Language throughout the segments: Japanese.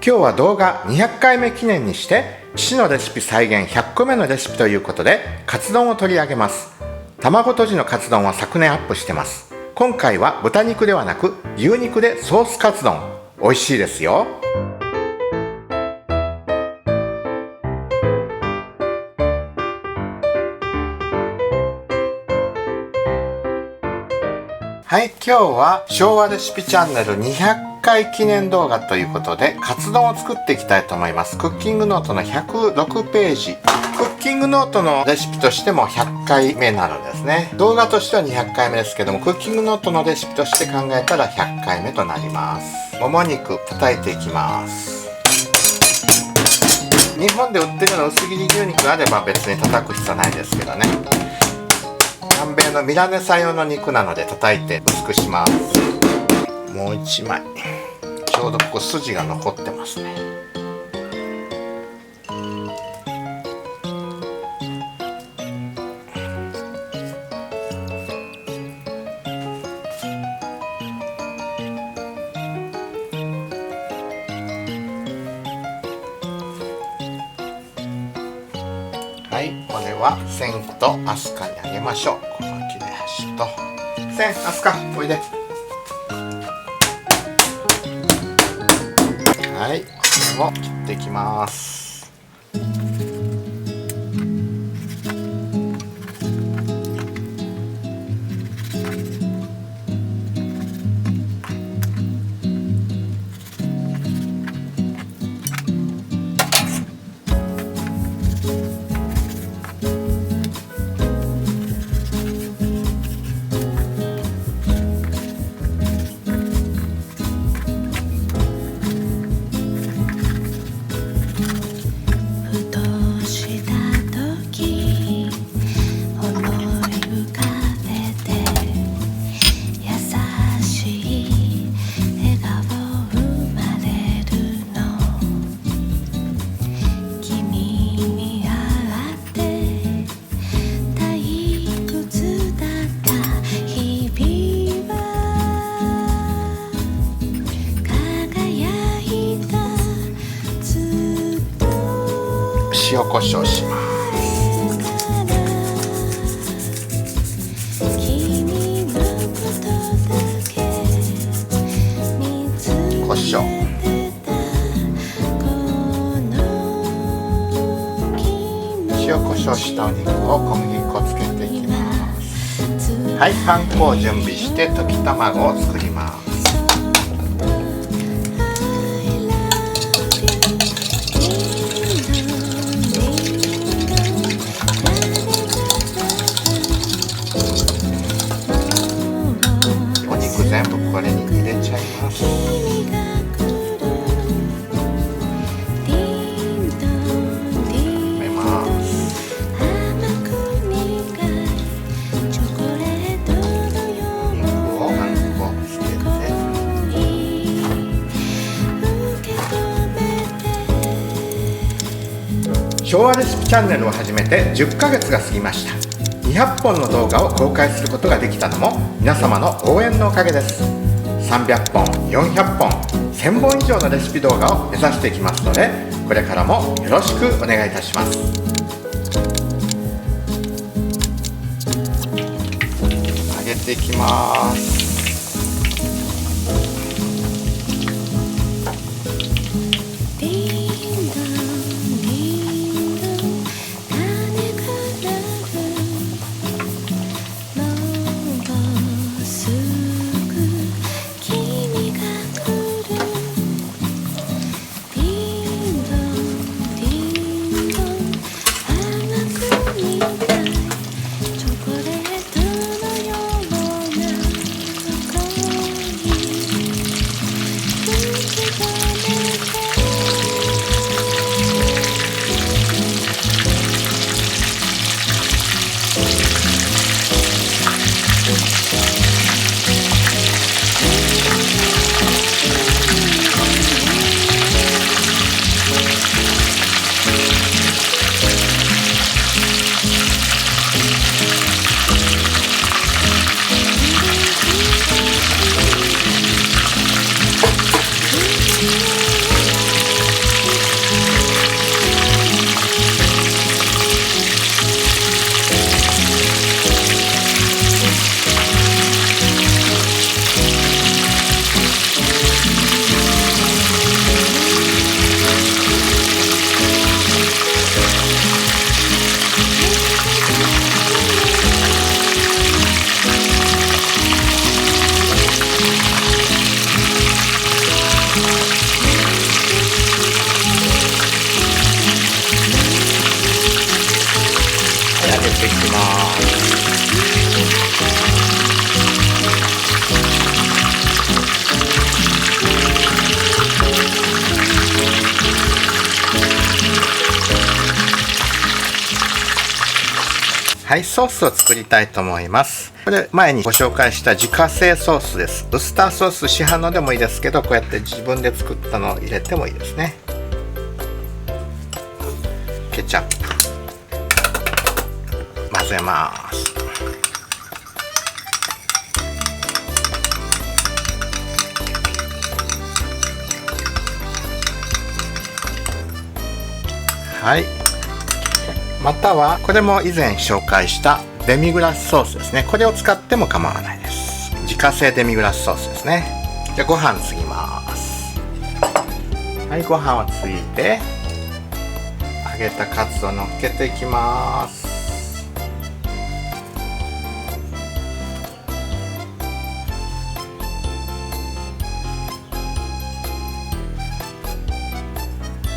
今日は動画200回目記念にして父のレシピ再現100個目のレシピということでカツ丼を取り上げます。卵とじのカツ丼は昨年アップしてます。今回は豚肉ではなく牛肉でソースカツ丼、美味しいですよ。はい、今日は昭和レシピチャンネル200回記念動画ということでカツ丼を作っていきたいと思います。クッキングノートの106ページ。クッキングノートのレシピとしても100回目になるんですね。動画としては200回目ですけども、クッキングノートのレシピとして考えたら100回目となります。もも肉叩いていきます。日本で売ってるような薄切り牛肉があれば別に叩く必要はないですけどね。南米のミラネサ用の肉なので叩いて薄くします。もう1枚、ちょうどここ筋が残ってますね。はい、これはセンとアスカにあげましょう。この切れ端とセン、アスカおいで。はい、これを切っていきます。塩コショウします。コショウ、塩コショウしたお肉を小麦粉つけていきます。はい、パン粉を準備して溶き卵を作ります。全部これに入れちゃいます。埋めます。肉をあんこつけて、昭和レシピチャンネルを始めて10ヶ月が過ぎました。200本の動画を公開することができたのも皆様の応援のおかげです。300本、400本、1000本以上のレシピ動画を目指していきますので、これからもよろしくお願いいたします。揚げていきます。はい、ソースを作りたいと思います。これ前にご紹介した自家製ソースです。ウスターソース市販のでもいいですけど、こうやって自分で作ったのを入れてもいいですね。ケチャップ混ぜます。はい、またはこれも以前紹介したデミグラスソースですね。これを使っても構わないです。自家製デミグラスソースですね。じゃあご飯つぎます。はい、ご飯をついて揚げたカツをのっけていきます。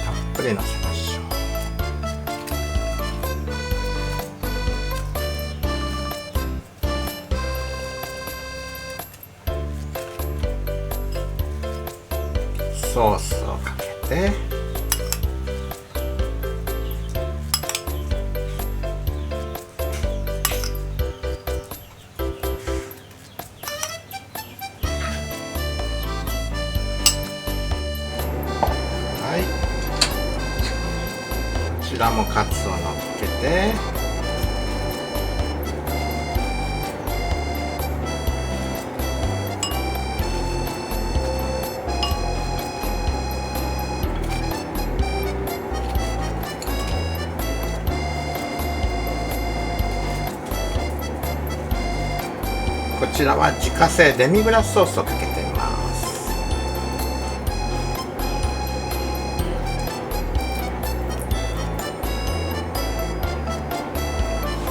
たっぷりのせましょう。ソースをかけて、はい、こちらもカツをのっけて、こちらは自家製デミグラスソースをかけてみます。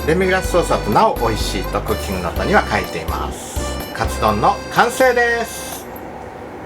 デミグラスソースだとなお美味しいとクッキングノートには書いています。カツ丼の完成です。